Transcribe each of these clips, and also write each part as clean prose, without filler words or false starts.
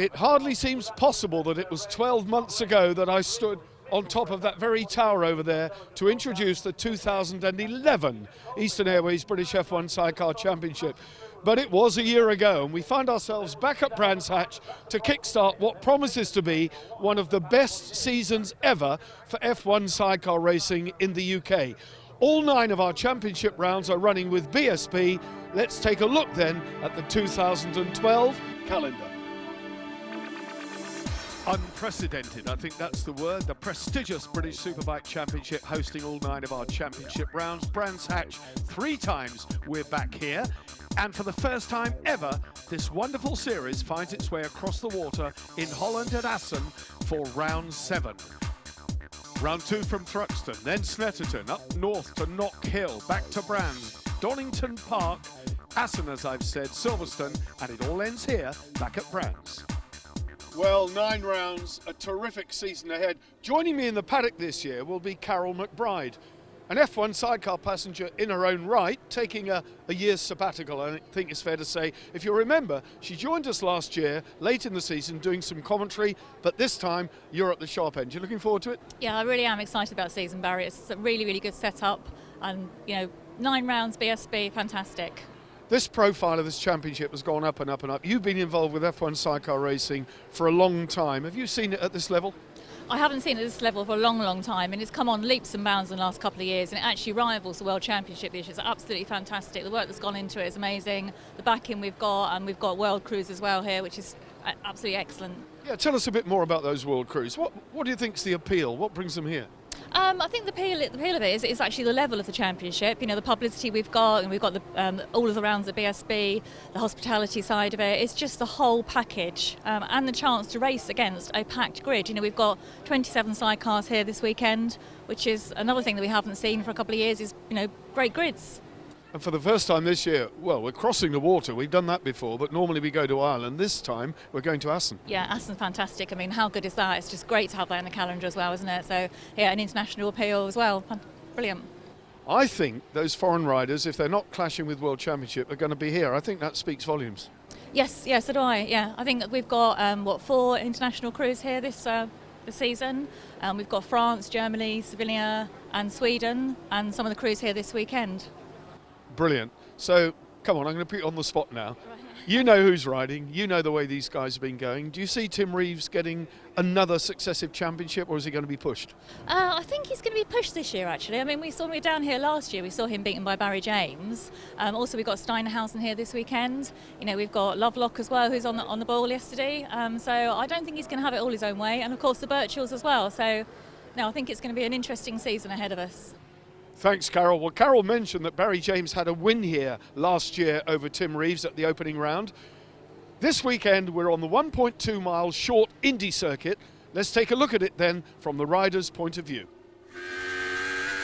It hardly seems possible that it was 12 months ago that I stood on top of that very tower over there to introduce the 2011 Eastern Airways British F1 Sidecar Championship. But it was a year ago, and we find ourselves back at Brands Hatch to kickstart what promises to be one of the best seasons ever for F1 sidecar racing in the UK. All 9 of our championship rounds are running with BSB. Let's take a look then at the 2012 calendar. Unprecedented, I think that's the word. The prestigious British Superbike Championship hosting all 9 of our championship rounds. Brands Hatch, 3 times we're back here. And for the first time ever, this wonderful series finds its way across the water in Holland at Assen for round 7. Round 2 from Thruxton, then Snetterton, up north to Knock Hill, back to Brands, Donington Park, Assen, as I've said, Silverstone, and it all ends here, back at Brands. Well, 9 rounds, a terrific season ahead. Joining me in the paddock this year will be Carol Mcbride, an F1 sidecar passenger in her own right, taking a year's sabbatical, I think it's fair to say. If you remember, she joined us last year, late in the season, doing some commentary, but this time you're at the sharp end. You looking forward to it? Yeah, I really am excited about season, Barrett. It's a really, really good setup, and, you know, 9 rounds, BSB, fantastic. This profile of this championship has gone up and up and up. You've been involved with F1 sidecar racing for a long time. Have you seen it at this level? I haven't seen it at this level for a long, long time, and it's come on leaps and bounds in the last couple of years, and it actually rivals the World Championship this year. It's absolutely fantastic. The work that's gone into it is amazing. The backing we've got, and we've got World Crews as well here, which is absolutely excellent. Yeah, tell us a bit more about those World Crews. What do you think's the appeal? What brings them here? I think the appeal of it is actually the level of the championship. You know, the publicity we've got, and we've got the all of the rounds at BSB, the hospitality side of it. It's just the whole package, and the chance to race against a packed grid. You know, we've got 27 sidecars here this weekend, which is another thing that we haven't seen for a couple of years. Is, you know, great grids. And for the first time this year, well, we're crossing the water. We've done that before, but normally we go to Ireland. This time, we're going to Assen. Yeah, Assen's fantastic. I mean, how good is that? It's just great to have that in the calendar as well, isn't it? So, yeah, an international appeal as well. Brilliant. I think those foreign riders, if they're not clashing with World Championship, are going to be here. I think that speaks volumes. Yes, so do I. Yeah, I think we've got, 4 international crews here this season. We've got France, Germany, Sevilla and Sweden, and some of the crews here this weekend. Brilliant. So, come on, I'm going to put you on the spot now. Right. You know who's riding. You know the way these guys have been going. Do you see Tim Reeves getting another successive championship, or is he going to be pushed? I think he's going to be pushed this year, actually. I mean, we saw him down here last year. We saw him beaten by Barry James. Also, we've got Steinhausen here this weekend. You know, we've got Loverlock as well, who's on the ball yesterday. So I don't think he's going to have it all his own way. And, of course, the Birchells as well. So, no, I think it's going to be an interesting season ahead of us. Thanks, Carol. Well, Carol mentioned that Barry James had a win here last year over Tim Reeves at the opening round. This weekend, we're on the 1.2 mile short Indy circuit. Let's take a look at it then from the rider's point of view.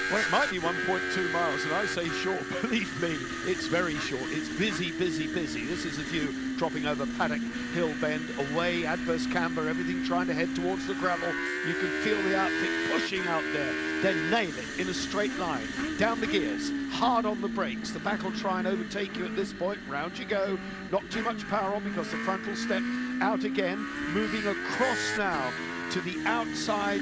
Well, it might be 1.2 miles, and I say short. Believe me, it's very short. It's busy, busy, busy. This is a view dropping over Paddock Hill Bend, away, adverse camber, everything trying to head towards the gravel. You can feel the outfit pushing out there, then nail it in a straight line. Down the gears, hard on the brakes. The back will try and overtake you at this point. Round you go. Not too much power on because the front will step out again. Moving across now to the outside,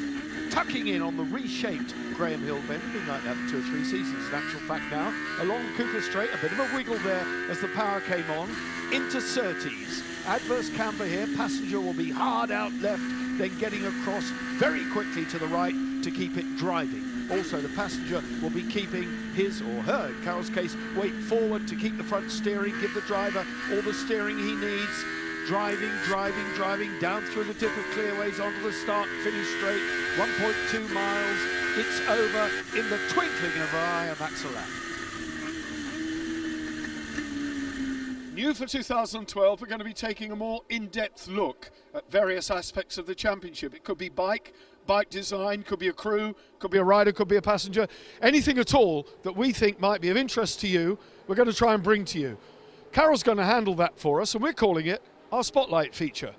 tucking in on the reshaped Graham Hill Bend. Been like that for 2 or 3 seasons, in actual fact now. Along Cooper Straight, a bit of a wiggle there as the power came on. Into Surtees. Adverse camber here. Passenger will be hard out left, then getting across very quickly to the right to keep it driving. Also, the passenger will be keeping his or her, in Carol's case, weight forward to keep the front steering, give the driver all the steering he needs. Driving down through the dip of clearways onto the start and finish straight. 1.2 miles. It's over in the twinkling of an eye, and that's a wrap. New for 2012, we're going to be taking a more in-depth look at various aspects of the championship. It could be bike design, could be a crew, could be a rider, could be a passenger. Anything at all that we think might be of interest to you, we're going to try and bring to you. Carol's going to handle that for us, and we're calling it our Spotlight feature.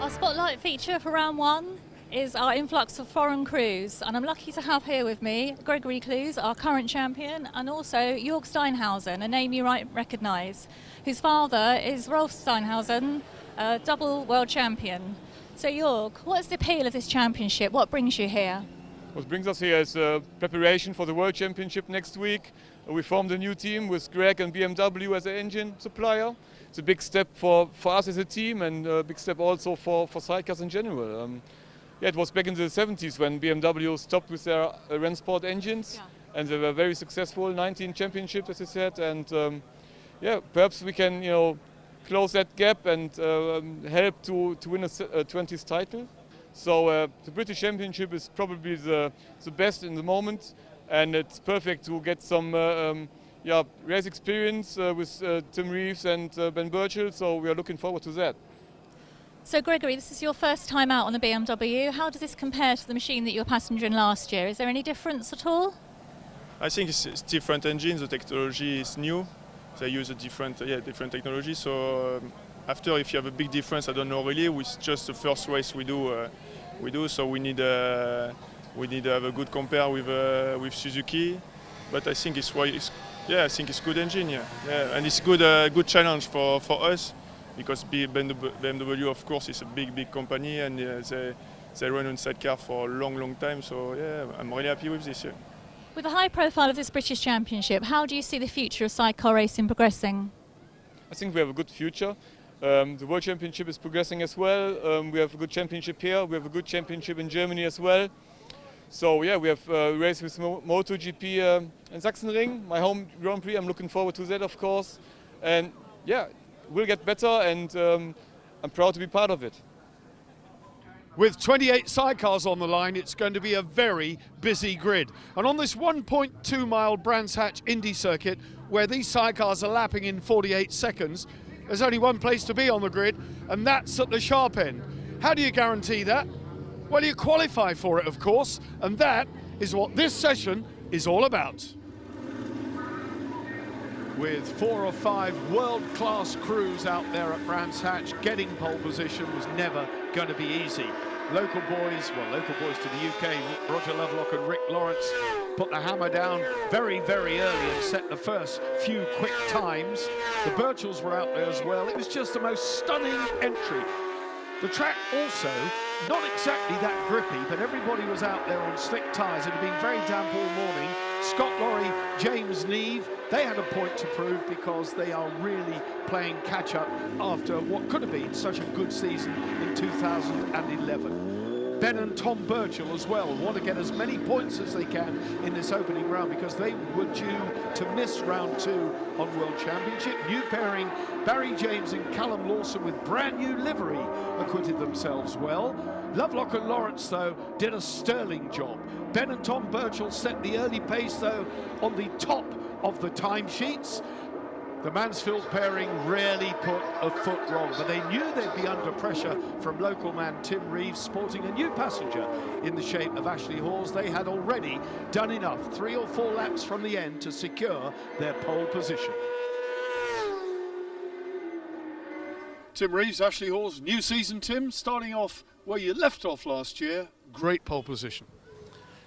Our Spotlight feature for round 1 is our influx of foreign crews, and I'm lucky to have here with me Gregory Cluze, our current champion, and also Jorg Steinhausen, a name you might recognise, whose father is Rolf Steinhausen, a double world champion. So Jorg, what's the appeal of this championship? What brings you here? What brings us here is preparation for the World Championship next week. We formed a new team with Greg and BMW as an engine supplier. It's a big step for us as a team, and a big step also for Sidecars in general. Yeah, it was back in the 70s when BMW stopped with their Rennsport engines, and they were very successful, 19 championships as I said, and yeah, perhaps we can close that gap and help to win a 20th title. So the British Championship is probably the best in the moment, and it's perfect to get some race experience with Tim Reeves and Ben Birchall, so we are looking forward to that. So Gregory, this is your first time out on the BMW. How does this compare to the machine that you were passenger in last year? Is there any difference at all? I think it's different engines, the technology is new. They use a different technology, so after, if you have a big difference, I don't know really. With just the first race we do, so we need to have a good compare with Suzuki. But I think it's good engine, and it's good challenge for us, because BMW of course is a big company, and they run on sidecar for a long time. So yeah, I'm really happy with this. Yeah. With the high profile of this British Championship, how do you see the future of sidecar racing progressing? I think we have a good future. The World Championship is progressing as well. We have a good championship here. We have a good championship in Germany as well. So yeah, we have a race with MotoGP in Sachsenring, my home Grand Prix. I'm looking forward to that, of course. And yeah, we'll get better, and I'm proud to be part of it. With 28 sidecars on the line, it's going to be a very busy grid. And on this 1.2 mile Brands Hatch Indy circuit, where these sidecars are lapping in 48 seconds, there's only one place to be on the grid, and that's at the sharp end. How do you guarantee that? Well, you qualify for it, of course, and that is what this session is all about. With 4 or 5 world-class crews out there at Brands Hatch, getting pole position was never going to be easy. Local boys to the UK, Roger Loverlock and Rick Lawrence, put the hammer down very early and set the first few quick times. The Birchalls were out there as well. It was just the most stunning entry. The track also, not exactly that grippy, but everybody was out there on slick tyres. It had been very damp all morning. Scot, Lawrie, James, Neave, they had a point to prove, because they are really playing catch-up after what could have been such a good season in 2011. Ben and Tom Birchall as well want to get as many points as they can in this opening round, because they were due to miss round 2 on World Championship. New pairing, Barry James and Calum Lawson with brand new livery acquitted themselves well. Lovelock and Lawrence, though, did a sterling job. Ben and Tom Birchall set the early pace, though, on the top of the timesheets. The Mansfield pairing rarely put a foot wrong, but they knew they'd be under pressure from local man Tim Reeves, sporting a new passenger in the shape of Ashley Hawes. They had already done enough, 3 or 4 laps from the end, to secure their pole position. Tim Reeves, Ashley Hawes, new season, Tim, starting off where you left off last year. Great pole position.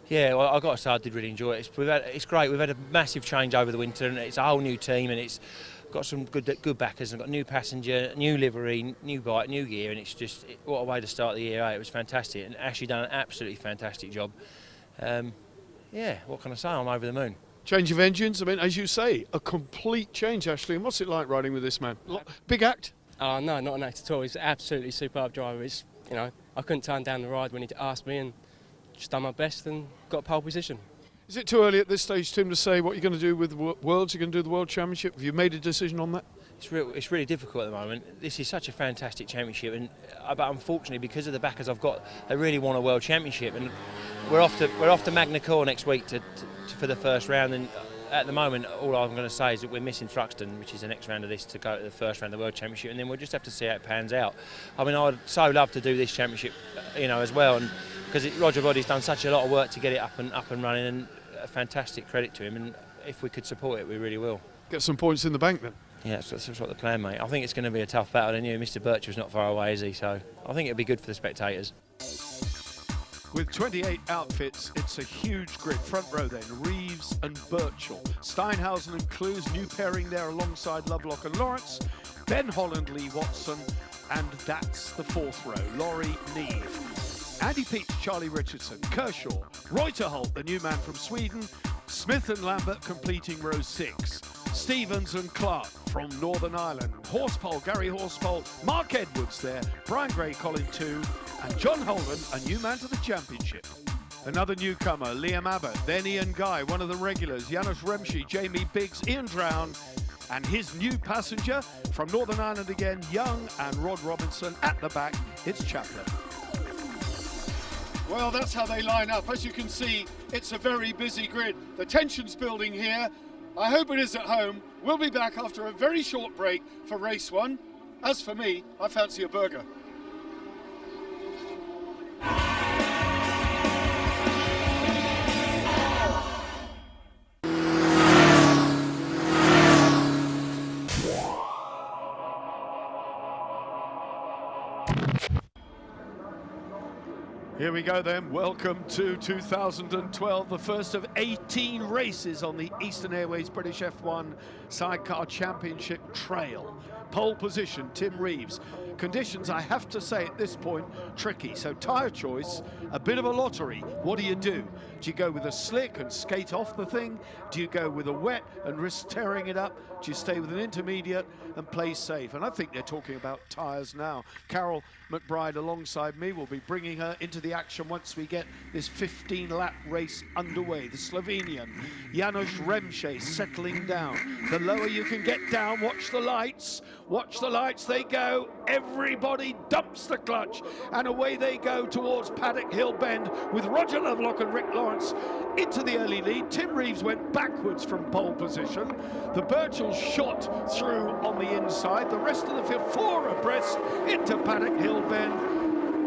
Yeah, well, I've got to say I did really enjoy it. It's great. We've had a massive change over the winter, and it's a whole new team, and it's got some good backers, and got a new passenger, new livery, new bike, new gear, and it's just what a way to start the year. It was fantastic, and Ashley done an absolutely fantastic job. Yeah, what can I say? I'm over the moon. Change of engines, I mean, as you say, a complete change, Ashley. And what's it like riding with this man? Big act? No, not an act at all. He's an absolutely superb driver. It's, I couldn't turn down the ride when he asked me, and just done my best and got pole position. Is it too early at this stage, Tim, to say what you're going to do with Worlds? You're going to do the World Championship? Have you made a decision on that? It's really difficult at the moment. This is such a fantastic championship, and but unfortunately, because of the backers I've got, they really want a World Championship, and we're off to Magna Core next week for the first round. And at the moment, all I'm going to say is that we're missing Thruxton, which is the next round of this, to go to the first round of the World Championship, and then we'll just have to see how it pans out. I mean, I'd so love to do this championship, as well, and because Roger Body's done such a lot of work to get it up and running, and a fantastic credit to him. And if we could support it, we really will. Get some points in the bank then. Yeah, that's what the plan, mate. I think it's going to be a tough battle, and Mr. Birchall's not far away, is he? So I think it'll be good for the spectators. With 28 outfits, it's a huge grid. Front row then, Reeves and Birchall. Steinhausen and Cluze, new pairing there alongside Lovelock and Lawrence. Ben Holland, Lee Watson, and that's the fourth row, Lawrie, Neave. Andy Peach, Charlie Richardson, Kershaw, Reuterholt, the new man from Sweden, Smith and Lambert completing row 6. Stevens and Clarke from Northern Ireland, Horsepole, Gary Horsepole, Mark Edwards there, Brian Gray, Colin 2, and John Holden, a new man to the championship. Another newcomer, Liam Abbott, then Ian Guy, one of the regulars, Janusz Remschi, Jamie Biggs, Ian Drown, and his new passenger from Northern Ireland again, Young and Rod Robinson. At the back, it's Chaplin. Well, that's how they line up. As you can see, it's a very busy grid. The tension's building here. I hope it is at home. We'll be back after a very short break for race 1. As for me, I fancy a burger. Here we go then, welcome to 2012, the first of 18 races on the Eastern Airways British F1 Sidecar Championship Trail. Pole position, Tim Reeves. Conditions, I have to say at this point, tricky. So tyre choice, a bit of a lottery. What do? Do you go with a slick and skate off the thing? Do you go with a wet and risk tearing it up? Do you stay with an intermediate and play safe? And I think they're talking about tyres now. Carol Mcbride alongside me will be bringing her into the action once we get this 15-lap race underway. The Slovenian, Janusz Remschi, settling down. The lower you can get down, watch the lights. Watch the lights, they go. Everybody dumps the clutch, and away they go towards Paddock Hill Bend with Roger Lovelock and Rick Lawrence into the early lead. Tim Reeves went backwards from pole position. The Birchall shot through on the inside. The rest of the field, 4 abreast into Paddock Hill Bend.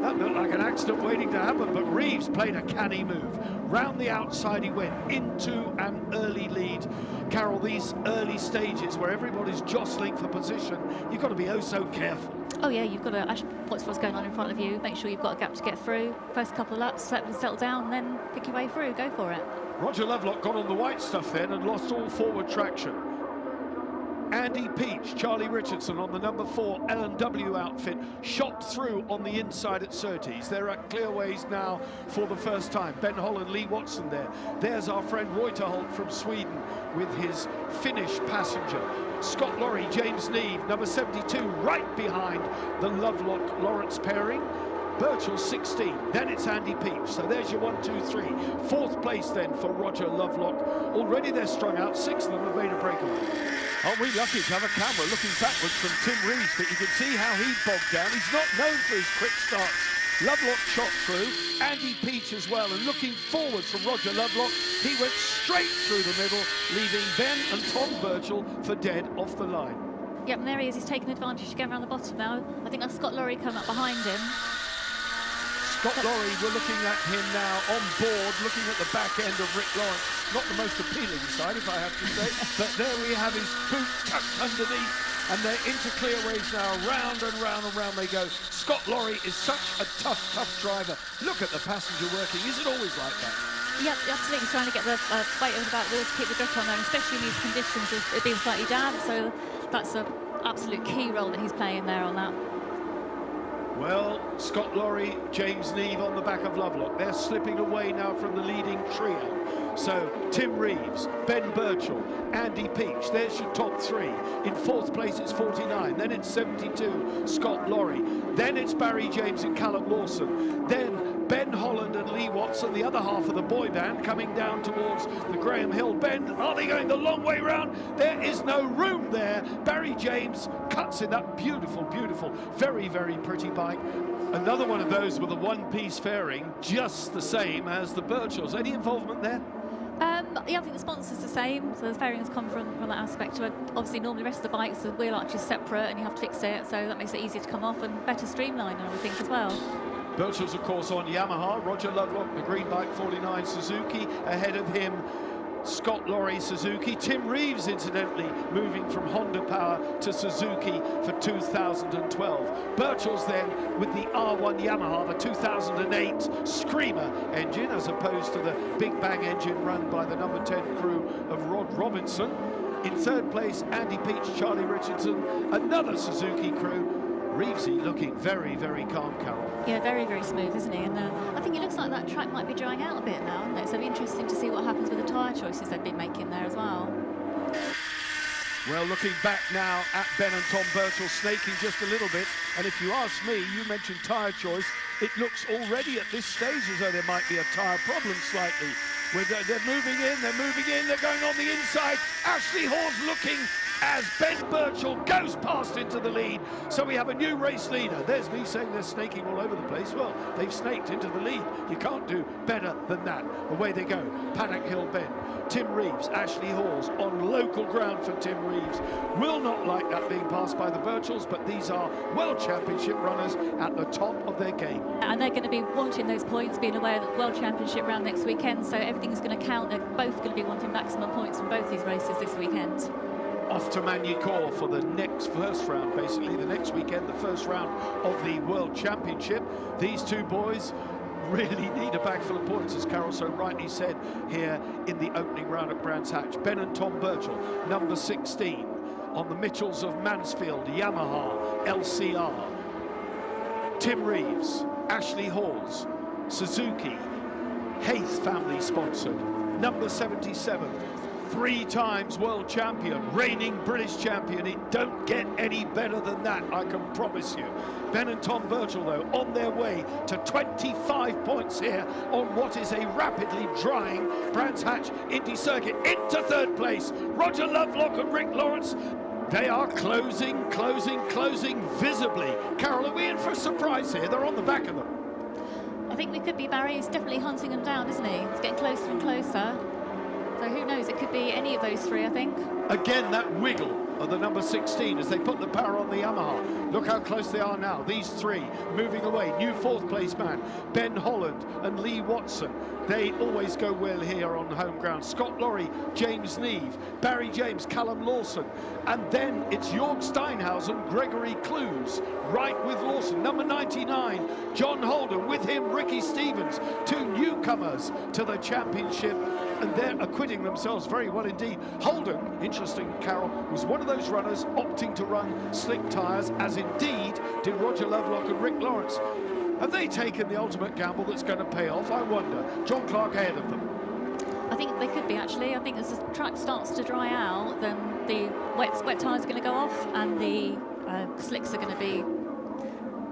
That looked like an accident waiting to happen, but Reeves played a canny move. Round the outside he went into an early lead. Carol, these early stages where everybody's jostling for position, you've got to be oh so careful. Oh yeah, you've got to watch what's going on in front of you, make sure you've got a gap to get through. First couple of laps, settle down, then pick your way through, go for it. Roger Lovelock got on the white stuff then and lost all forward traction. Andy Peach, Charlie Richardson on the number 4 L&W outfit, shot through on the inside at Surtees. They're at Clearways now for the first time. Ben Holland, Lee Watson there. There's our friend Reuterholt from Sweden with his Finnish passenger. Scot, Lawrie, James Neave, number 72, right behind the Lovelock Lawrence pairing. Birchall 16, then it's Andy Peach. So there's your 1, 2, 3. 4th place then for Roger Lovelock. Already they're strung out, 6 of them have made a breakaway. Aren't we lucky to have a camera looking backwards from Tim Reeves, but you can see how he bogged down. He's not known for his quick starts. Lovelock shot through, Andy Peach as well, and looking forwards from Roger Lovelock, he went straight through the middle, leaving Ben and Tom Birchall for dead off the line. Yep, and there he is, he's taking advantage again around the bottom now. I think that's Scot Lawrie coming up behind him. Scot Lawrie, we're looking at him now on board, looking at the back end of Rick Lawrence. Not the most appealing side, if I have to say, but there we have his boot tucked underneath, and they're into Clearways now. Round and round and round they go. Scot Lawrie is such a tough driver. Look at the passenger working. Is it always like that? Yep, absolutely. He's trying to get the weight over the back wheel to keep the grip on there, especially in these conditions of it being slightly damp. So that's an absolute key role that he's playing there on that. Well, Scot Lawrie, James Neave on the back of Lovelock. They're slipping away now from the leading trio. So Tim Reeves, Ben Birchall, Andy Peach. There's your top 3. In 4th place it's 49. Then it's 72, Scot Lawrie. Then it's Barry James and Calum Lawson. Then Ben Holland and Lee Watson, the other half of the boy band, coming down towards the Graham Hill Bend. Are they going the long way round? There is no room there. Barry James cuts in that beautiful, very, very pretty bike. Another one of those with a one-piece fairing, just the same as the Birchalls. Any involvement there? Yeah, I think the sponsor's the same, so the fairings come from that aspect. But obviously, normally the rest of the bikes, the wheel arch is separate and you have to fix it, so that makes it easier to come off and better streamline, I would think, as well. Birchall's, of course, on Yamaha. Roger Lovelock, the green bike 49 Suzuki. Ahead of him, Scot, Lawrie, Suzuki. Tim Reeves, incidentally, moving from Honda Power to Suzuki for 2012. Birchall's then with the R1 Yamaha, the 2008 Screamer engine, as opposed to the Big Bang engine run by the number 10 crew of Rod Robinson. In third place, Andy Peach, Charlie Richardson, another Suzuki crew. Reevesy looking very, very calm, Carol. Yeah, very, very smooth, isn't he? And I think it looks like that track might be drying out a bit now, isn't it? So it'll be interesting to see what happens with the tyre choices they've been making there as well. Well, looking back now at Ben and Tom Birchall snaking just a little bit, and if you ask me, you mentioned tyre choice, it looks already at this stage as though there might be a tyre problem slightly. They're moving in, they're going on the inside. Ashley Hawes looking as Ben Birchall goes past into the lead. So we have a new race leader. There's me saying they're snaking all over the place. Well, they've snaked into the lead. You can't do better than that. Away they go. Paddock Hill Bend. Tim Reeves, Ashley Hawes on local ground for Tim Reeves. Will not like that being passed by the Birchalls, but these are World Championship runners at the top of their game. And they're going to be wanting those points, being aware that the World Championship round next weekend, so everything's going to count. They're both going to be wanting maximum points from both these races this weekend. Off to Magny-Cours for the first round, basically, the next weekend, the first round of the World Championship. These two boys really need a bag full of points, as Carol so rightly said here in the opening round at Brands Hatch. Ben and Tom Birchall, number 16, on the Mitchells of Mansfield, Yamaha, LCR. Tim Reeves, Ashley Hawes, Suzuki, Hayth family sponsored. Number 77, 3 times world champion, reigning British champion. It don't get any better than that, I can promise you. Ben and Tom Birchall, though, on their way to 25 points here on what is a rapidly drying Brands Hatch Indy Circuit. Into third place, Roger Lovelock and Rick Lawrence. They are closing visibly. Carol, are we in for a surprise here? They're on the back of them. I think we could be. Barry is definitely hunting them down, isn't he? It's getting closer and closer. So who knows, it could be any of those three, I think. Again, that wiggle of the number 16 as they put the power on the Yamaha. Look how close they are now. These three moving away. New fourth place man, Ben Holland and Lee Watson. They always go well here on home ground. Scot, Lawrie, James Neave, Barry James, Calum Lawson. And then it's Jorg Steinhausen, Gregory Cluze, right with Lawson. Number 99, John Holden. With him, Ricky Stevens. 2 newcomers to the championship, and they're acquitting themselves very well indeed. Holden, interesting, Carol, was one of those runners opting to run slick tyres, as indeed did Roger Lovelock and Rick Lawrence. Have they taken the ultimate gamble that's going to pay off? I wonder. John Clarke ahead of them. I think they could be, actually. I think as the track starts to dry out, then the wet tyres are going to go off, and the slicks are going to be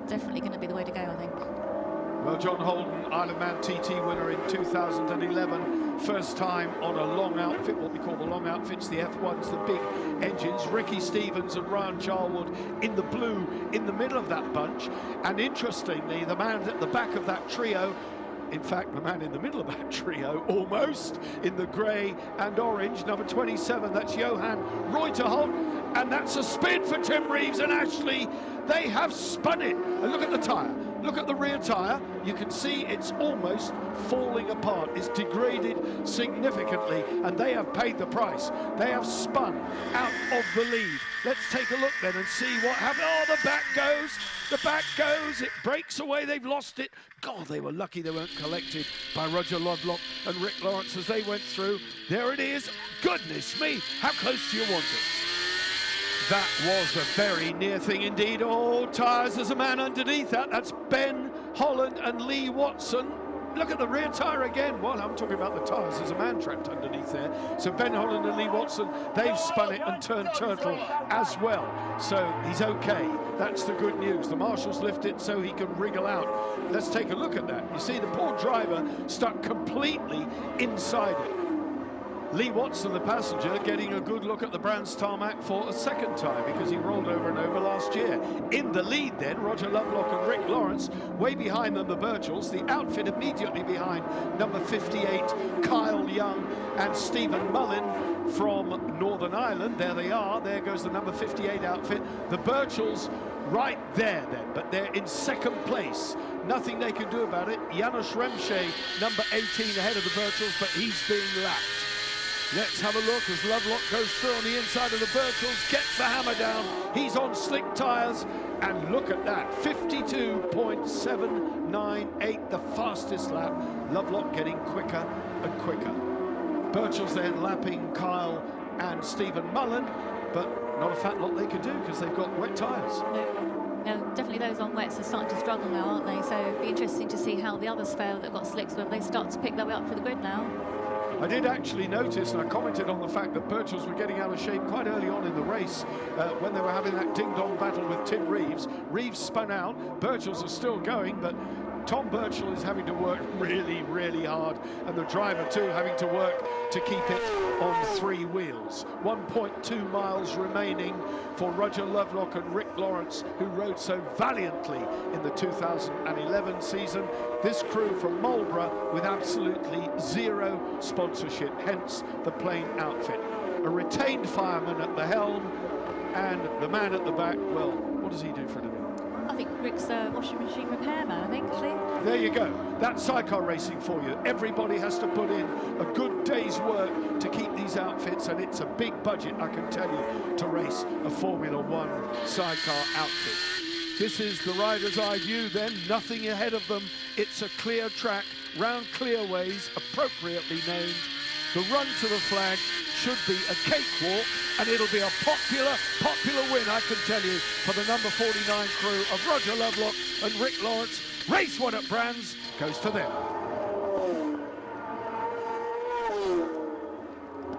definitely going to be the way to go, I think. Well, John Holden, Isle of Man TT winner in 2011, first time on a long outfit, what we call the long outfits, the F1s, the big engines. Ricky Stevens and Ryan Charlwood in the blue in the middle of that bunch. And interestingly, the man at the back of that trio, in fact, the man in the middle of that trio, almost, in the grey and orange, number 27, that's Johan Reuterholt. And that's a spin for Tim Reeves and Ashley. They have spun it. And look at the tyre. Look at the rear tyre. You can see it's almost falling apart. It's degraded significantly, and they have paid the price. They have spun out of the lead. Let's take a look then and see what happened. Oh, the back goes. The back goes. It breaks away. They've lost it. God, they were lucky they weren't collected by Roger Lovelock and Rick Lawrence as they went through. There it is. Goodness me. How close do you want it? That was a very near thing indeed. Oh, tyres, there's a man underneath that. That's Ben Holland and Lee Watson. Look at the rear tyre again. Well, I'm talking about the tyres. There's a man trapped underneath there. So Ben Holland and Lee Watson, they've spun it and turned turtle as well. So he's okay. That's the good news. The marshals lift it so he can wriggle out. Let's take a look at that. You see the poor driver stuck completely inside it. Lee Watson, the passenger, getting a good look at the Brands tarmac for a second time because he rolled over and over last year. In the lead then, Roger Lovelock and Rick Lawrence. Way behind them, the Birchalls. The outfit immediately behind number 58, Kyle Young and Stephen Mullin from Northern Ireland. There they are. There goes the number 58 outfit. The Birchalls right there then, but they're in second place. Nothing they can do about it. Janusz Remsche, number 18, ahead of the Birchalls, but he's being lapped. Let's have a look as Lovelock goes through on the inside of the Birchals, gets the hammer down. He's on slick tyres, and look at that, 52.798, the fastest lap. Lovelock getting quicker and quicker. Birchals then lapping Kyle and Stephen Mullen, but not a fat lot they could do because they've got wet tyres. No, definitely those on wets are starting to struggle now, aren't they? So it'll be interesting to see how the others fare that got slicks, whether they start to pick their way up for the grid now. I did actually notice, and I commented on the fact that Birchals were getting out of shape quite early on in the race when they were having that ding-dong battle with Tim Reeves. Reeves spun out, Birchals are still going, but Tom Birchall is having to work really, really hard, and the driver too having to work to keep it on 3 wheels. 1.2 miles remaining for Roger Lovelock and Rick Lawrence, who rode so valiantly in the 2011 season. This crew from Marlborough with absolutely zero sponsorship, hence the plain outfit. A retained fireman at the helm, and the man at the back, well, what does he do for a living? I think Rick's a washing machine repairman, I think, actually. There you go. That's sidecar racing for you. Everybody has to put in a good day's work to keep these outfits, and it's a big budget, I can tell you, to race a Formula One sidecar outfit. This is the rider's eye view then, nothing ahead of them. It's a clear track, round clearways, appropriately named. The run to the flag should be a cakewalk, and it'll be a popular win, I can tell you, for the number 49 crew of Roger Lovelock and Rick Lawrence. Race 1 at Brands goes to them.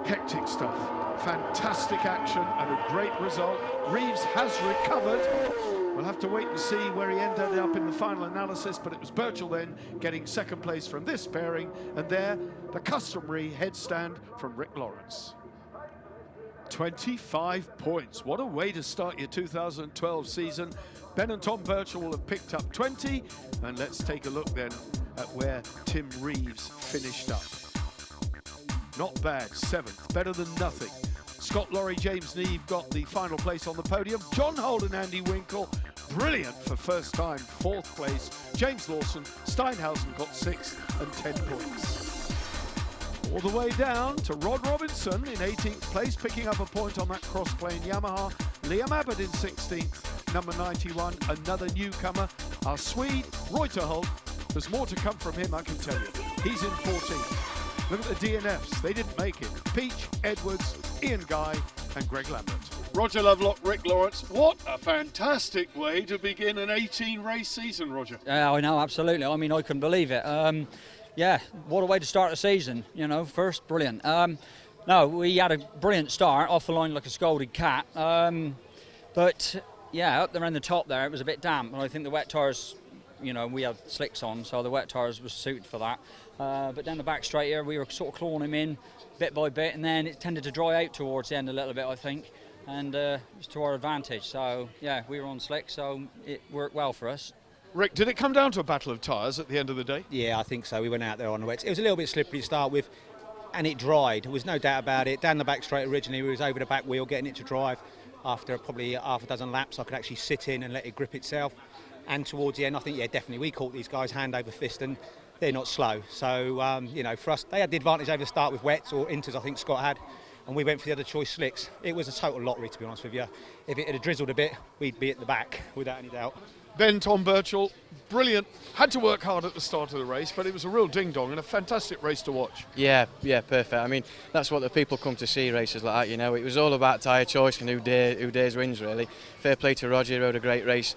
Hectic stuff, fantastic action and a great result. Reeves has recovered. We'll have to wait and see where he ended up in the final analysis, but it was Birchall then getting second place from this pairing, and there, the customary headstand from Rick Lawrence. 25 points. What a way to start your 2012 season. Ben and Tom Birchall will have picked up 20, and let's take a look then at where Tim Reeves finished up. Not bad, 7th, better than nothing. Scott, Lawrie, James Neave got the final place on the podium. John Holden, Andy Winkle, brilliant for first time, 4th place. James Lawson, Steinhausen got 6th and 10 points. All the way down to Rod Robinson in 18th place, picking up a point on that cross-plane Yamaha. Liam Abbott in 16th, number 91, another newcomer. Our Swede, Reuterholt. There's more to come from him, I can tell you. He's in 14th. Look at the DNFs, they didn't make it. Peach, Edwards, Ian Guy, and Greg Lambert. Roger Lovelock, Rick Lawrence, what a fantastic way to begin an 18-race season, Roger. Yeah, I know, absolutely. I mean, I couldn't believe it. Yeah, what a way to start a season, you know, first, brilliant. No, we had a brilliant start, off the line like a scolded cat. But, yeah, up there in the top there, it was a bit damp, and I think the wet tyres, you know, we had slicks on, so the wet tyres was suited for that. But down the back straight here, we were sort of clawing him in bit by bit, and then it tended to dry out towards the end a little bit, I think, and it was to our advantage. So, yeah, we were on slick, so it worked well for us. Rick, did it come down to a battle of tyres at the end of the day? Yeah, I think so. We went out there on the wets. It was a little bit slippery to start with, and it dried. There was no doubt about it. Down the back straight originally, we was over the back wheel, getting it to drive. After probably half a dozen laps, I could actually sit in and let it grip itself. And towards the end, I think, yeah, definitely, we caught these guys hand over fist, and they're not slow. So, you know, for us, they had the advantage over the start with wets, or inters, I think Scott had, and we went for the other choice slicks. It was a total lottery, to be honest with you. If it had drizzled a bit, we'd be at the back, without any doubt. Ben, Tom Birchall, brilliant. Had to work hard at the start of the race, but it was a real ding-dong and a fantastic race to watch. Yeah, perfect. I mean, that's what the people come to see, races like that, you know. It was all about tyre choice and who dares wins, really. Fair play to Roger, he rode a great race.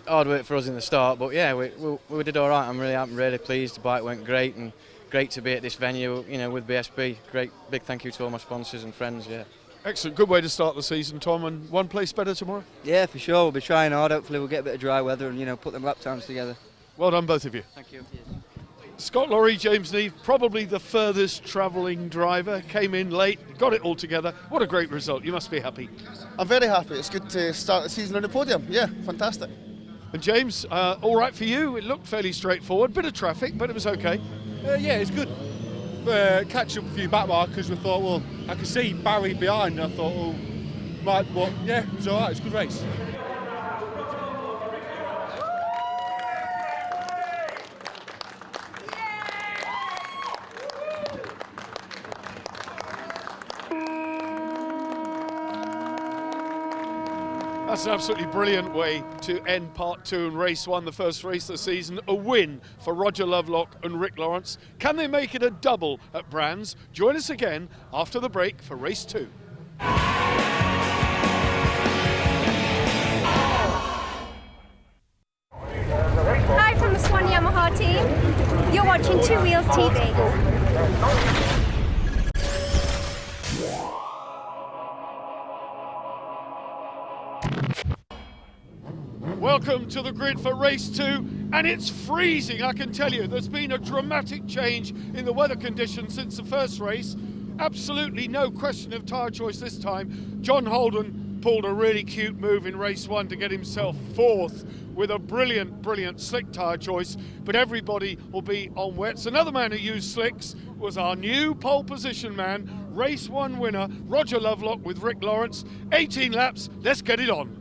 Hard work for us in the start, but yeah, we did all right. I'm really pleased. The bike went great, and great to be at this venue, you know, with BSB. Great, big thank you to all my sponsors and friends, yeah. Excellent, good way to start the season, Tom, and one place better tomorrow? Yeah, for sure, we'll be trying hard. Hopefully we'll get a bit of dry weather and, you know, put them lap times together. Well done, both of you. Thank you. Scott, Lawrie, James Neave, probably the furthest travelling driver, came in late, got it all together. What a great result, you must be happy. I'm very happy, it's good to start the season on the podium, yeah, fantastic. And James, all right for you? It looked fairly straightforward, bit of traffic, but it was okay. Yeah, it's good. Catch up a few back markers, we thought, well, I could see Barry behind, and I thought, well, but yeah, it was all right, it's a good race. That's an absolutely brilliant way to end part 2 and race 1, the first race of the season. A win for Roger Lovelock and Rick Lawrence. Can they make it a double at Brands? Join us again after the break for race 2. Hi from the Swan Yamaha team. You're watching Two Wheels TV. Welcome to the grid for race 2, and it's freezing, I can tell you. There's been a dramatic change in the weather conditions since the first race. Absolutely no question of tyre choice this time. John Holden pulled a really cute move in race 1 to get himself 4th with a brilliant slick tyre choice, but everybody will be on wets. Another man who used slicks was our new pole position man, race 1 winner, Roger Lovelock with Rick Lawrence. 18 laps, let's get it on.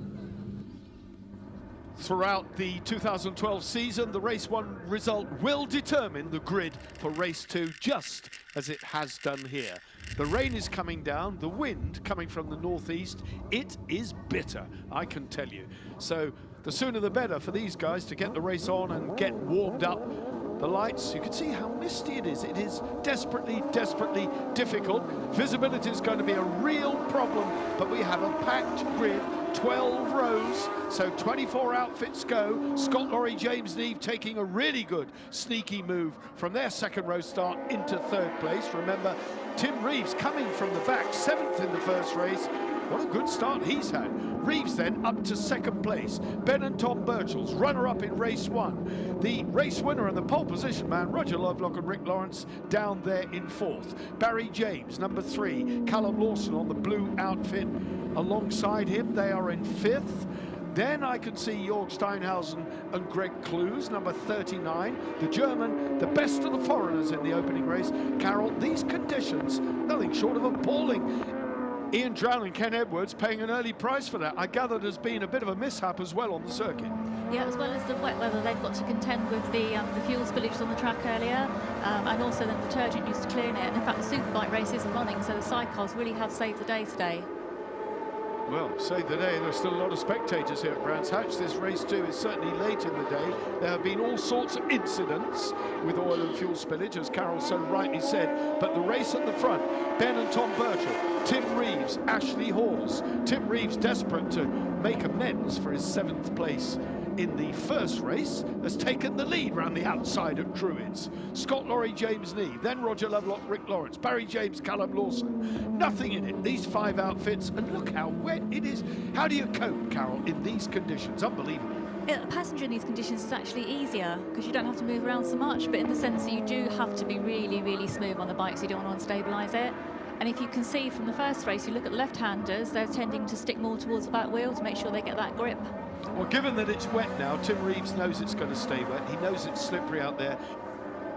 Throughout the 2012 season, the race 1 result will determine the grid for race 2, just as it has done here. The rain is coming down, the wind coming from the northeast. It is bitter, I can tell you. So the sooner the better for these guys to get the race on and get warmed up. The lights, you can see how misty it is. It is desperately difficult. Visibility is going to be a real problem, but we have a packed grid, 12 rows, so 24 outfits go. Scot, Lawrie, James, Neave taking a really good sneaky move from their second row start into 3rd place. Remember, Tim Reeves coming from the back, 7th in the first race. What a good start he's had. Reeves then up to 2nd place. Ben and Tom Birchall's runner-up in race 1. The race winner and the pole position man, Roger Lovelock and Rick Lawrence, down there in 4th. Barry James, number 3. Calum Lawson on the blue outfit. Alongside him, they are in 5th. Then I can see Jorg Steinhausen and Greg Cluze, number 39. The German, the best of the foreigners in the opening race. Carol, these conditions, nothing short of appalling. Ian Drown and Ken Edwards paying an early price for that. I gather there's been a bit of a mishap as well on the circuit. Yeah, as well as the wet weather, they've got to contend with the fuel spillage on the track earlier, and also then the detergent used to clean it. And in fact, the superbike race isn't running, so the Sidecars really have saved the day today. Well, save the day. There's still a lot of spectators here at Brands Hatch. This race 2 is certainly late in the day. There have been all sorts of incidents with oil and fuel spillage, as Carol so rightly said. But the race at the front, Ben and Tom Birchall, Tim Reeves, Ashley Hawes. Tim Reeves desperate to make amends for his 7th place in the first race, has taken the lead round the outside at Druids. Scot, Lawrie, James, Neave, then Roger Lovelock, Rick Lawrence, Barry James, Calum Lawson. Nothing in it, these 5 outfits, and look how wet it is. How do you cope, Carol, in these conditions? Unbelievable. A passenger in these conditions is actually easier because you don't have to move around so much, but in the sense that you do have to be really smooth on the bike, so you don't want to unstabilise it. And if you can see from the first race, you look at the left-handers, they're tending to stick more towards the back wheel to make sure they get that grip. Well, given that it's wet now, Tim Reeves knows it's going to stay wet. He knows it's slippery out there.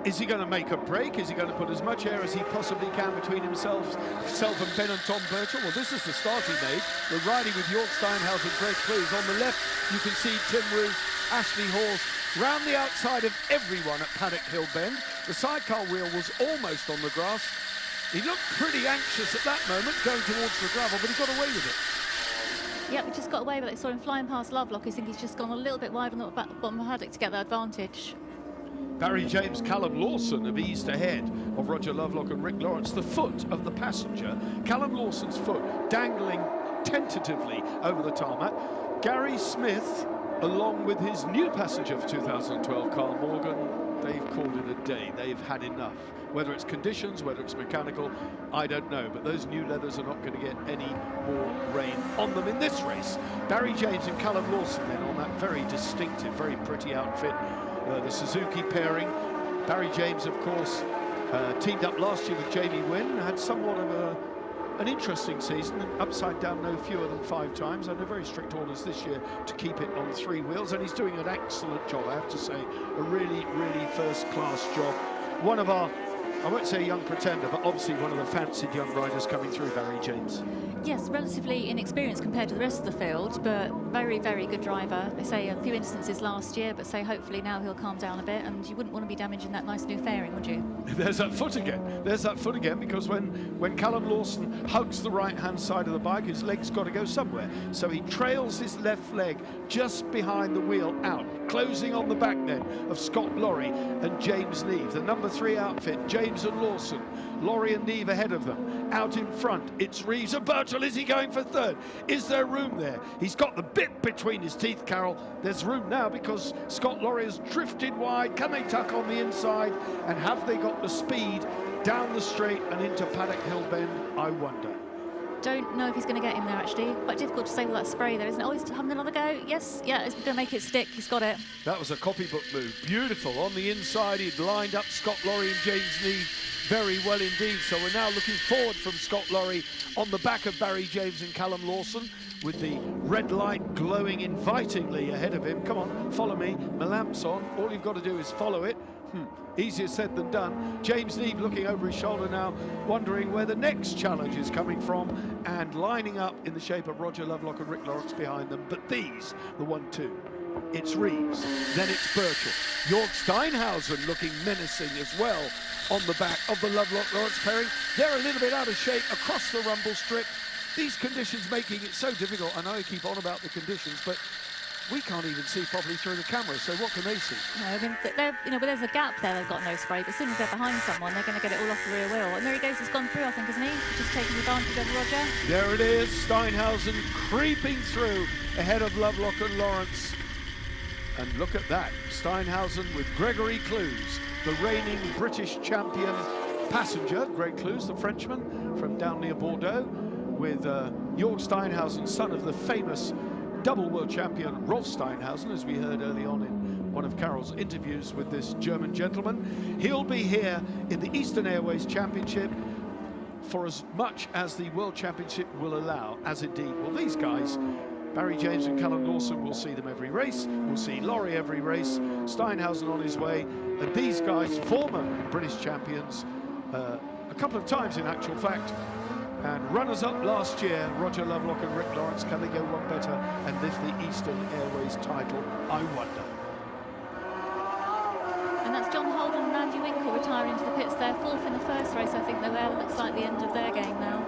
Is he going to make a break? Is he going to put as much air as he possibly can between himself and Ben and Tom Birchall? Well, this is the start he made. We're riding with Jorg Steinhausen and Greg Cluze. On the left, you can see Tim Reeves, Ashley Hawes, round the outside of everyone at Paddock Hill Bend. The sidecar wheel was almost on the grass. He looked pretty anxious at that moment, going towards the gravel, but he got away with it. Yep, he just got away with it. Saw him flying past Lovelock. I think he's just gone a little bit wide on the bottom of Paddock to get that advantage. Barry James, Calum Lawson have eased ahead of Roger Lovelock and Rick Lawrence. The foot of the passenger, Calum Lawson's foot, dangling tentatively over the tarmac. Gary Smith, along with his new passenger for 2012, Carl Morgan, they've called it a day. They've had enough. Whether it's conditions, whether it's mechanical, I don't know. But those new leathers are not going to get any more rain on them in this race. Barry James and Calum Lawson then on that very distinctive, very pretty outfit. The Suzuki pairing. Barry James, of course, teamed up last year with Jamie Wynn, had somewhat of an interesting season, upside down no fewer than 5 times, under very strict orders this year to keep it on 3 wheels, and he's doing an excellent job, I have to say, a really first-class job. One of our I won't say a young pretender, but obviously one of the fancied young riders coming through, Barry James. Yes, relatively inexperienced compared to the rest of the field, but very, very good driver. I say a few instances last year, but say hopefully now he'll calm down a bit, and you wouldn't want to be damaging that nice new fairing, would you? There's that foot again. There's that foot again, because when Calum Lawson hugs the right-hand side of the bike, his leg's got to go somewhere. So he trails his left leg just behind the wheel out, closing on the back then of Scot, Lawrie and James Neave. The number 3 outfit, James and Lawson. Lawrie and Neave ahead of them. Out in front, it's Reeves and Birchall. Is he going for third? Is there room there? He's got the bit between his teeth, Carol. There's room now because Scot, Lawrie has drifted wide. Can they tuck on the inside? And have they got the speed down the straight and into Paddock Hill Bend? I wonder. Don't know if he's going to get him there, actually. Quite difficult to say with that spray there, isn't it? Oh, he's having another go. Yes, yeah, it's going to make it stick. He's got it. That was a copybook move. Beautiful. On the inside, he'd lined up Scot, Lawrie and James Neave very well indeed. So we're now looking forward from Scot, Lawrie on the back of Barry James and Calum Lawson, with the red light glowing invitingly ahead of him. Come on, follow me. My lamp's on. All you've got to do is follow it. Easier said than done. James Neave looking over his shoulder now, wondering where the next challenge is coming from, and lining up in the shape of Roger Lovelock and Rick Lawrence behind them. But these, the 1-2, it's Reeves, then it's Birchall. Jorg Steinhausen looking menacing as well on the back of the Lovelock-Lawrence pairing. They're a little bit out of shape across the rumble strip. These conditions making it so difficult. I know I keep on about the conditions, but we can't even see properly through the camera, so what can they see? No, I mean, but there's a gap there, they've got no spray, but as soon as they're behind someone, they're going to get it all off the rear wheel. And there he goes, he's gone through, I think, isn't he? Just taking advantage of Roger. There it is, Steinhausen creeping through ahead of Lovelock and Lawrence. And look at that, Steinhausen with Gregory Cluze, the reigning British champion passenger. Greg Cluze, the Frenchman from down near Bordeaux, with Jorg Steinhausen, son of the famous double world champion Rolf Steinhausen, as we heard early on in one of Carol's interviews with this German gentleman. He'll be here in the Eastern Airways Championship for as much as the World Championship will allow, as indeed will these guys. Barry James and Calum Lawson, will see them every race. We'll see Lawrie every race. Steinhausen on his way. And these guys, former British champions, a couple of times in actual fact. And runners-up last year, Roger Lovelock and Rick Lawrence. Can they go one better and lift the Eastern Airways title? I wonder. And that's John Holden and Andy Winkle retiring to the pits there. Fourth in the first race, I think they're there. It looks like the end of their game now.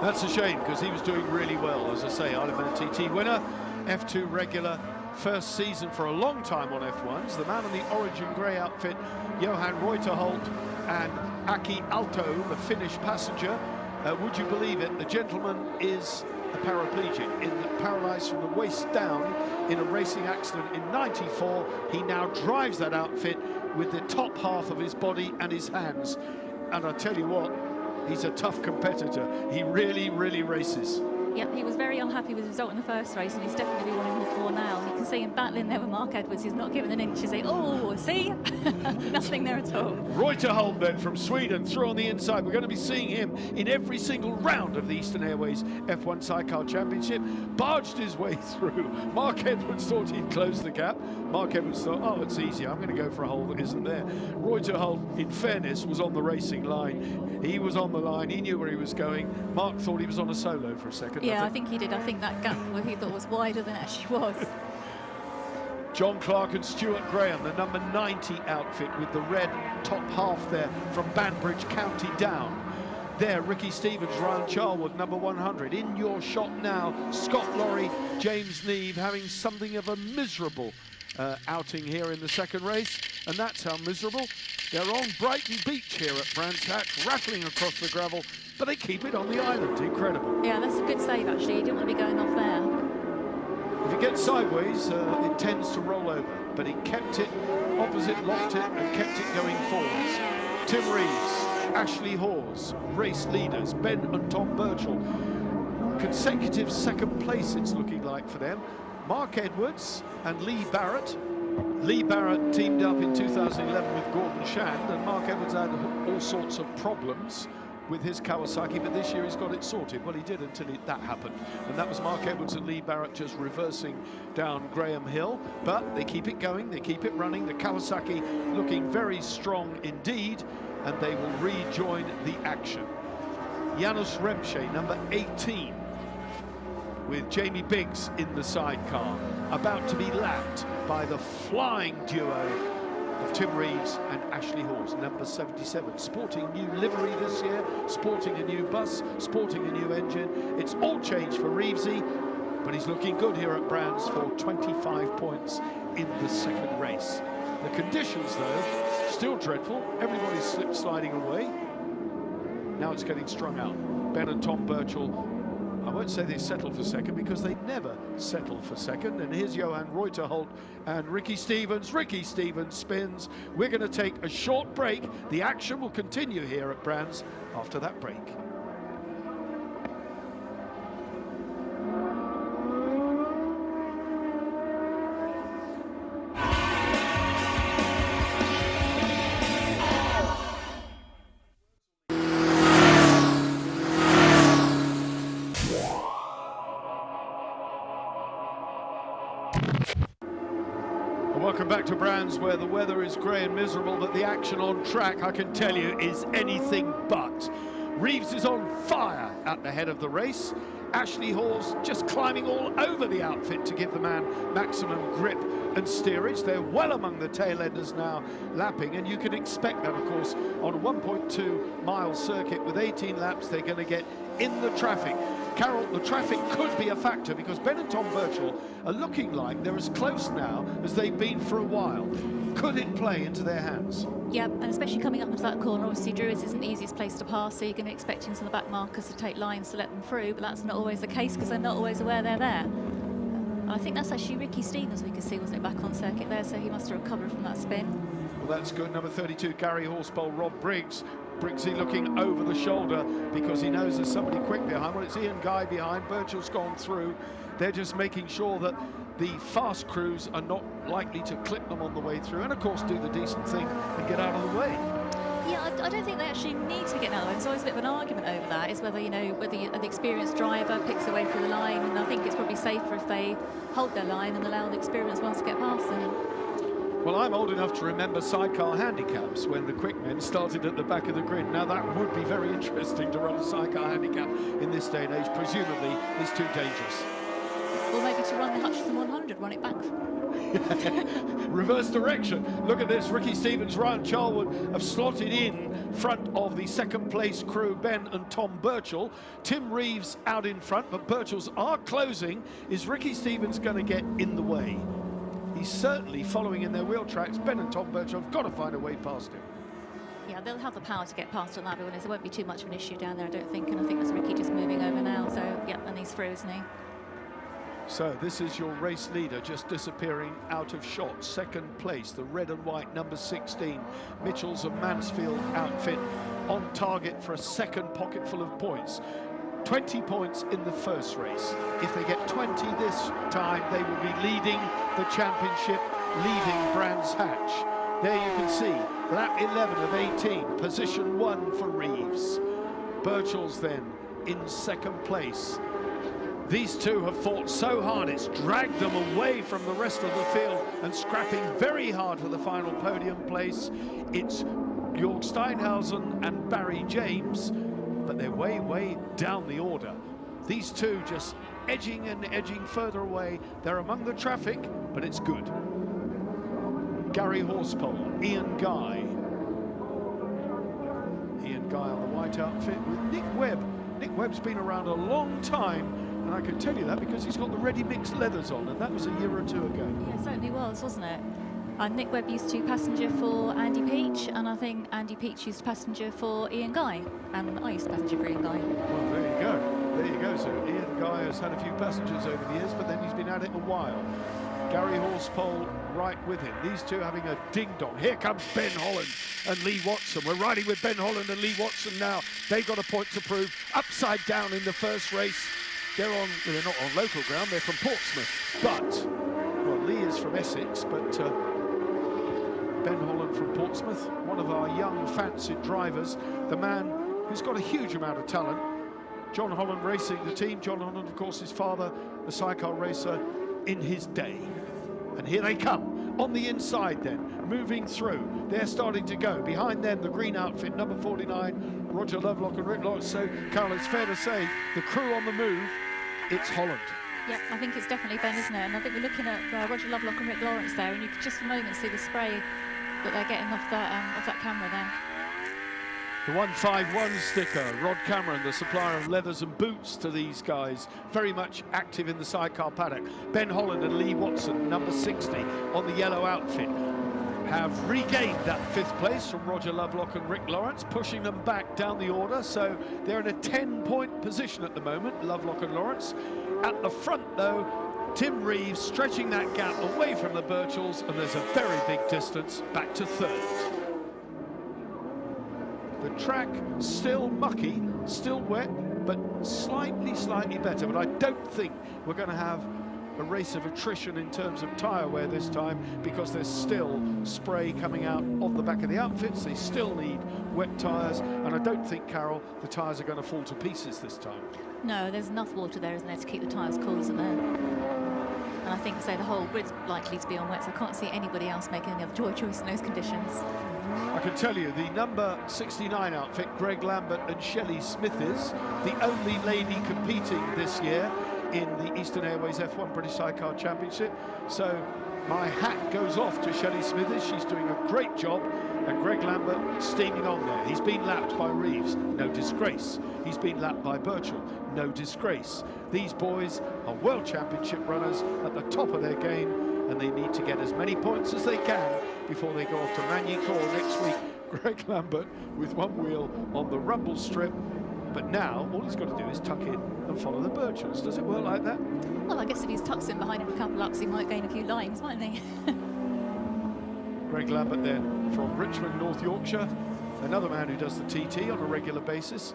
That's a shame, because he was doing really well. As I say, Isle of Man TT winner, F2 regular, first season for a long time on F1s. The man in the Origin Grey outfit, Johan Reuterholt, and Aki Aalto, the Finnish passenger. Would you believe it? The gentleman is a paraplegic, paralysed from the waist down in a racing accident in '94. He now drives that outfit with the top half of his body and his hands. And I tell you what, he's a tough competitor. He really, really races. Yep, he was very unhappy with the result in the first race, and he's definitely wanting all four now. And you can see him battling there with Mark Edwards. He's not giving an inch. He's like, oh, see? Nothing there at all. Reuterholt then from Sweden through on the inside. We're going to be seeing him in every single round of the Eastern Airways F1 Sidecar Championship. Barged his way through. Mark Edwards thought he'd close the gap. Mark Edwards thought, oh, it's easy. I'm going to go for a hole that isn't there. Reuterholt, in fairness, was on the racing line. He was on the line. He knew where he was going. Mark thought he was on a solo for a second. Yeah, I think he did. I think that gap where he thought was wider than it actually was. John Clarke and Stuart Graham, the number 90 outfit with the red top half there from Banbridge County down. There, Ricky Stevens, Ryan Charlwood, number 100. In your shot now, Scot, Lawrie, James Neave having something of a miserable outing here in the second race. And that's how miserable. They're on Brighton Beach here at Brands Hatch, rattling across the gravel, but they keep it on the island. Incredible. Yeah, that's a good save, actually. You didn't want to be going off there. If it gets sideways, it tends to roll over, but he kept it opposite, locked it, and kept it going forwards. Tim Reeves, Ashley Hawes, race leaders, Ben and Tom Birchall. Consecutive second place, it's looking like for them. Mark Edwards and Lee Barrett. Lee Barrett teamed up in 2011 with Gordon Shand, and Mark Edwards had all sorts of problems with his Kawasaki, but this year he's got it sorted. Well, he did until that happened, and that was Mark Edwards and Lee Barrett just reversing down Graham Hill. But they keep it going, they keep it running. The Kawasaki looking very strong indeed, and they will rejoin the action. Janusz Remsche, number 18, with Jamie Biggs in the sidecar, about to be lapped by the flying duo of Tim Reeves and Ashley Hawes, number 77, sporting new livery this year, sporting a new bus, sporting a new engine. It's all changed for Reevesy, but he's looking good here at Brands for 25 points in the second race. The conditions, though, still dreadful. Everybody's slip-sliding away. Now it's getting strung out. Ben and Tom Birchall, I won't say they settled for second because they never settle for second. And here's Johan Reuterholt and Ricky Stevens. Ricky Stevens spins. We're going to take a short break. The action will continue here at Brands after that break. Welcome back to Brands, where the weather is grey and miserable, but the action on track, I can tell you, is anything but. Reeves is on fire at the head of the race. Ashley Hawes just climbing all over the outfit to give the man maximum grip and steerage. They're well among the tail enders now, lapping, and you can expect that, of course, on a 1.2 mile circuit with 18 laps. They're going to get in the traffic. Carol, the traffic could be a factor because Ben and Tom Birchall are looking like they're as close now as they've been for a while. Could it play into their hands? Yeah, and especially coming up into that corner, obviously Druids isn't the easiest place to pass, so you're going to be expecting some of the back markers to take lines to let them through, but that's not always the case because they're not always aware they're there. I think that's actually Ricky Stevens we could see, wasn't it, back on circuit there, so he must have recovered from that spin. Well, that's good. Number 32, Gary Horsepole, Rob Briggs. Briggsy looking over the shoulder because he knows there's somebody quick behind. Well, it's Ian Guy behind. Birchall's gone through. They're just making sure that the fast crews are not likely to clip them on the way through, and of course do the decent thing and get out of the way. Yeah, I don't think they actually need to get out of the way. There's always a bit of an argument over that, is whether, you know, whether an experienced driver picks their way through the line, and I think it's probably safer if they hold their line and allow the experienced ones to get past them. Well, I'm old enough to remember sidecar handicaps when the quick men started at the back of the grid. Now, that would be very interesting to run a sidecar handicap in this day and age. Presumably, it's too dangerous. Or maybe to run the Hutchinson 100, run it back. Reverse direction. Look at this. Ricky Stevens, Ryan Charlwood have slotted in front of the second place crew, Ben and Tom Birchall. Tim Reeves out in front, but Birchall's are closing. Is Ricky Stevens going to get in the way? He's certainly following in their wheel tracks. Ben and Tom Birchall have got to find a way past him. Yeah, they'll have the power to get past on that, but there won't be too much of an issue down there, I don't think. And I think that's Ricky just moving over now. So, yeah, and he's through, isn't he? So this is your race leader just disappearing out of shot. Second place, the red and white number 16, Mitchell's of Mansfield outfit, on target for a second pocketful of points. 20 points in the first race. If they get 20 this time, they will be leading the championship, leaving Brands Hatch. There you can see, lap 11 of 18, position 1 for Reeves. Birchall's then in second place. These two have fought so hard, it's dragged them away from the rest of the field and scrapping very hard for the final podium place. It's Jorg Steinhausen and Barry James, but they're way, way down the order. These two just edging and edging further away. They're among the traffic, but it's good. Gary Horsepole, Ian Guy. Ian Guy on the white outfit with Nick Webb. Nick Webb's been around a long time, and I can tell you that because he's got the ready mixed leathers on, and that was a year or two ago. Yeah, it certainly was, wasn't it? Nick Webb used to passenger for Andy Peach, and I think Andy Peach used to passenger for Ian Guy, and I used to passenger for Ian Guy. Well, there you go. There you go. So Ian Guy has had a few passengers over the years, but then he's been at it a while. Gary Horsepole right with him. These two having a ding-dong. Here comes Ben Holland and Lee Watson. We're riding with Ben Holland and Lee Watson now. They've got a point to prove. Upside down in the first race. They're not on local ground, they're from Portsmouth. But, well, Lee is from Essex, but Ben Holland from Portsmouth, one of our young fancied drivers, the man who's got a huge amount of talent. John Holland racing the team. John Holland, of course, his father, a sidecar racer in his day. And here they come. on the inside then, moving through. They're starting to go. Behind them, the green outfit, number 49, Roger Lovelock and Rick Lawrence. So, Carl, it's fair to say, the crew on the move, it's Holland. Yeah, I think it's definitely Ben, isn't it? And I think we're looking at Roger Lovelock and Rick Lawrence there, and you could just for a moment see the spray that they're getting off that camera there. The 151 sticker, Rod Cameron, the supplier of leathers and boots to these guys, very much active in the sidecar paddock. Ben Holland and Lee Watson, number 60, on the yellow outfit, have regained that 5th place from Roger Lovelock and Rick Lawrence, pushing them back down the order. So they're in a 10-point position at the moment, Lovelock and Lawrence. At the front, though, Tim Reeves stretching that gap away from the Birchells, and there's a very big distance back to 3rd. The track still mucky, still wet, but slightly better. But I don't think we're going to have a race of attrition in terms of tyre wear this time, because there's still spray coming out of the back of the outfits. They still need wet tyres, and I don't think, Carol, the tyres are going to fall to pieces this time. No, there's enough water there, isn't there, to keep the tyres cool, isn't there? And I think, so the whole grid's likely to be on wet, so I can't see anybody else making any other choice in those conditions. I can tell you, the number 69 outfit, Greg Lambert and Shelly Smithies, the only lady competing this year in the Eastern Airways F1 British Sidecar Championship. So my hat goes off to Shelly Smithies. She's doing a great job. And Greg Lambert steaming on there. He's been lapped by Reeves, no disgrace. He's been lapped by Birchall, no disgrace. These boys are World Championship runners at the top of their game, and they need to get as many points as they can before they go off to Magny-Cours next week. Greg Lambert with one wheel on the rumble strip. But now, all he's got to do is tuck in and follow the Birchells. Does it work like that? Well, I guess if he's tucks in behind him a couple laps, he might gain a few lines, mightn't he? Greg Lambert then from Richmond, North Yorkshire. Another man who does the TT on a regular basis.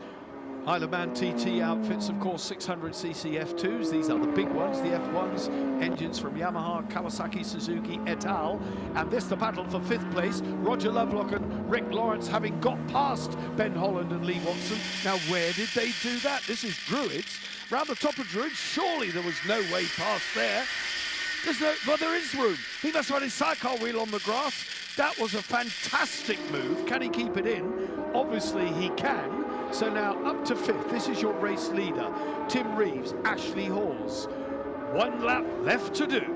Isle of Man TT outfits, of course, 600cc F2s. These are the big ones, the F1s. Engines from Yamaha, Kawasaki, Suzuki, et al. And this, the battle for 5th place. Roger Lovelock and Rick Lawrence having got past Ben Holland and Lee Watson. Now, where did they do that? This is Druids. Round the top of Druids, surely there was no way past there. Well, there is room. He must have had his sidecar wheel on the grass. That was a fantastic move. Can he keep it in? Obviously he can. So now up to 5th. This is your race leader, Tim Reeves, Ashley Hawes. 1 lap left to do.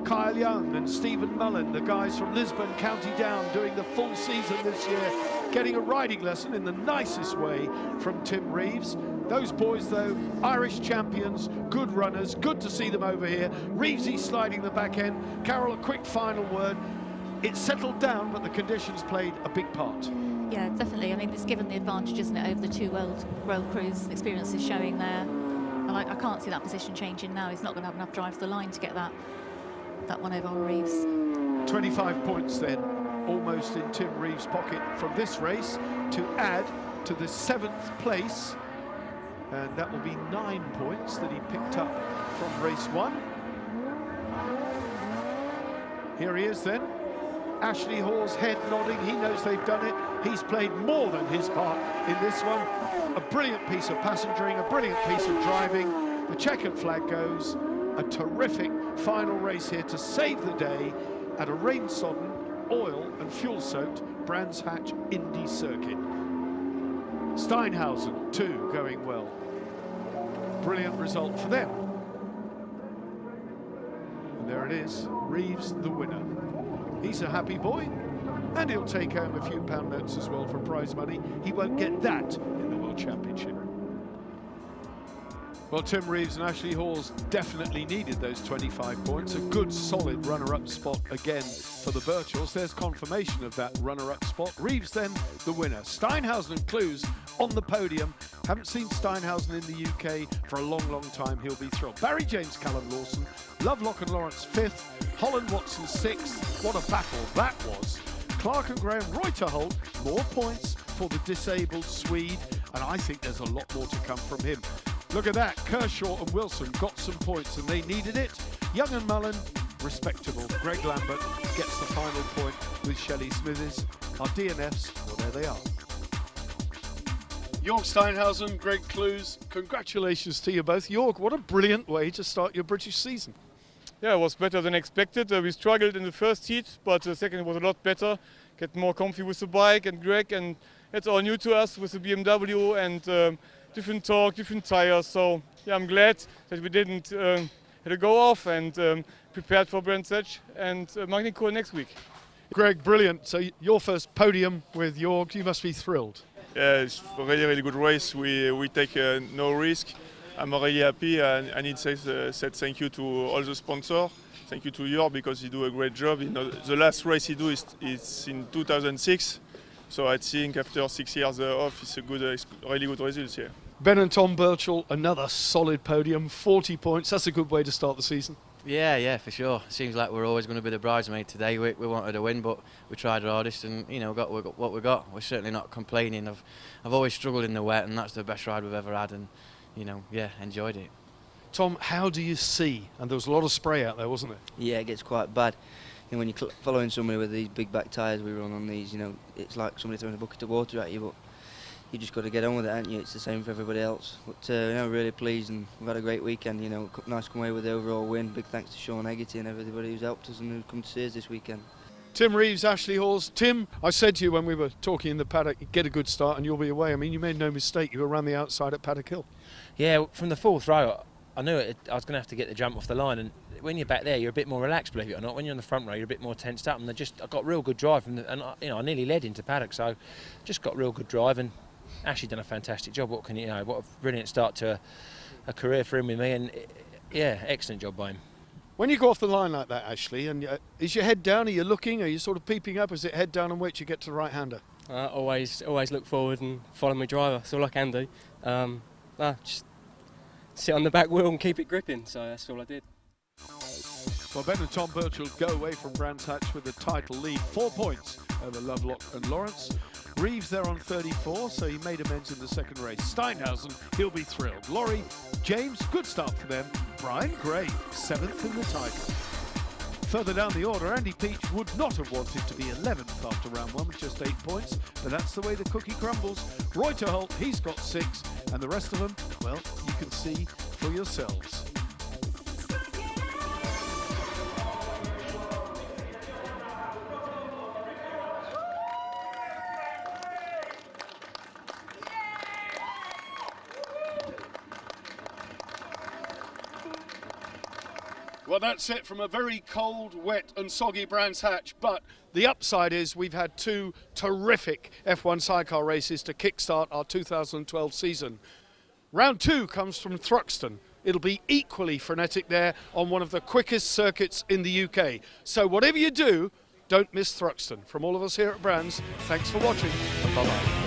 Kyle Young and Stephen Mullen, the guys from Lisbon, County Down, doing the full season this year, getting a riding lesson in the nicest way from Tim Reeves. Those boys, though, Irish champions, good runners, good to see them over here. Reevesy sliding the back end. Carol, a quick final word. It's settled down, but the conditions played a big part. Yeah, definitely. I mean, it's given the advantage, isn't it, over the 2 world crews experiences showing there. And I can't see that position changing now. He's not going to have enough drive to the line to get that one over on Reeves. 25 points then, almost in Tim Reeves' pocket from this race, to add to the 7th place. And that will be 9 points that he picked up from race 1. Here he is then. Ashley Hawes, head nodding. He knows they've done it. He's played more than his part in this one. A brilliant piece of passengering, a brilliant piece of driving. The checkered flag goes. A terrific final race here to save the day at a rain-sodden, oil and fuel-soaked Brands Hatch Indy circuit. Steinhausen, too, going well. Brilliant result for them. And there it is, Reeves the winner. He's a happy boy, and he'll take home a few pound notes as well for prize money. He won't get that in the World Championship. Well, Tim Reeves and Ashley Hawes definitely needed those 25 points. A good, solid runner-up spot again for the Birchells. There's confirmation of that runner-up spot. Reeves then the winner. Steinhausen and Cluze on the podium. Haven't seen Steinhausen in the UK for a long, long time. He'll be thrilled. Barry James, Calum Lawson, Lovelock and Lawrence 5th, Holland Watson 6th. What a battle that was. Clarke and Graham, Reuterholt, more points for the disabled Swede, and I think there's a lot more to come from him. Look at that, Kershaw and Wilson got some points and they needed it. Young and Mullen, respectable. Greg Lambert gets the final point with Shelly Smithies. Our DNFs, well, there they are. Jorg Steinhausen, Greg Cluze, congratulations to you both. Jorg, what a brilliant way to start your British season. yeah, it was better than expected. We struggled in the first heat, but the second was a lot better. Get more comfy with the bike and Greg, and it's all new to us with the BMW and different torque, different tires. So yeah, I'm glad that we didn't had a go off and prepared for Brands Hatch and Magny-Cours next week. Greg, brilliant. So your first podium with Jorg, you must be thrilled. Yeah, it's a really, really good race. We take no risk. I'm really happy, and I need to say thank you to all the sponsors. Thank you to Jorg because he do a great job. You know, the last race he do is in 2006. So I think after 6 years off, it's really good results here. Ben and Tom Birchall, another solid podium, 40 points. That's a good way to start the season. Yeah, for sure. Seems like we're always going to be the bridesmaid today. We wanted a win, but we tried our hardest, and you know, got what we got. We're certainly not complaining. I've always struggled in the wet, and that's the best ride we've ever had, and you know, yeah, enjoyed it. Tom, how do you see? And there was a lot of spray out there, wasn't there? Yeah, it gets quite bad. And when you're following somebody with these big back tyres we run on these, you know, it's like somebody throwing a bucket of water at you, but you just got to get on with it, haven't you? It's the same for everybody else. But you know, really pleased, and we've had a great weekend. You know, nice to come away with the overall win. Big thanks to Sean Eggety and everybody who's helped us and who's come to see us this weekend. Tim Reeves, Ashley Halls. Tim, I said to you when we were talking in the paddock, get a good start and you'll be away. I mean, you made no mistake. You were around the outside at Paddock Hill. Yeah, from the fourth row, I knew I was going to have to get the jump off the line, and when you're back there, you're a bit more relaxed, believe it or not. When you're on the front row, you're a bit more tensed up, and I got real good drive from and you know, I nearly led into paddock, so just got real good drive, and Ashley done a fantastic job. What a brilliant start to a career for him with me, and yeah, excellent job by him. When you go off the line like that, Ashley, and is your head down? Are you looking? Are you sort of peeping up? Is it head down and wait till you get to the right-hander? Always look forward and follow my driver. That's all I can do. Just sit on the back wheel and keep it gripping. So that's all I did. Well, Ben and Tom Birchall go away from Brands Hatch with the title lead, 4 points over Lovelock and Lawrence. Reeves there on 34, so he made amends in the second race. Steinhausen, he'll be thrilled. Lawrie, James, good start for them. Brian Gray, 7th in the title. Further down the order, Andy Peach would not have wanted to be 11th after round 1 with just 8 points, but that's the way the cookie crumbles. Reuterholt, he's got 6, and the rest of them, well, you can see for yourselves. Well, that's it from a very cold, wet and soggy Brands Hatch, but the upside is we've had 2 terrific F1 sidecar races to kickstart our 2012 season. Round 2 comes from Thruxton. It'll be equally frenetic there on one of the quickest circuits in the UK. So whatever you do, don't miss Thruxton. From all of us here at Brands, thanks for watching and bye-bye.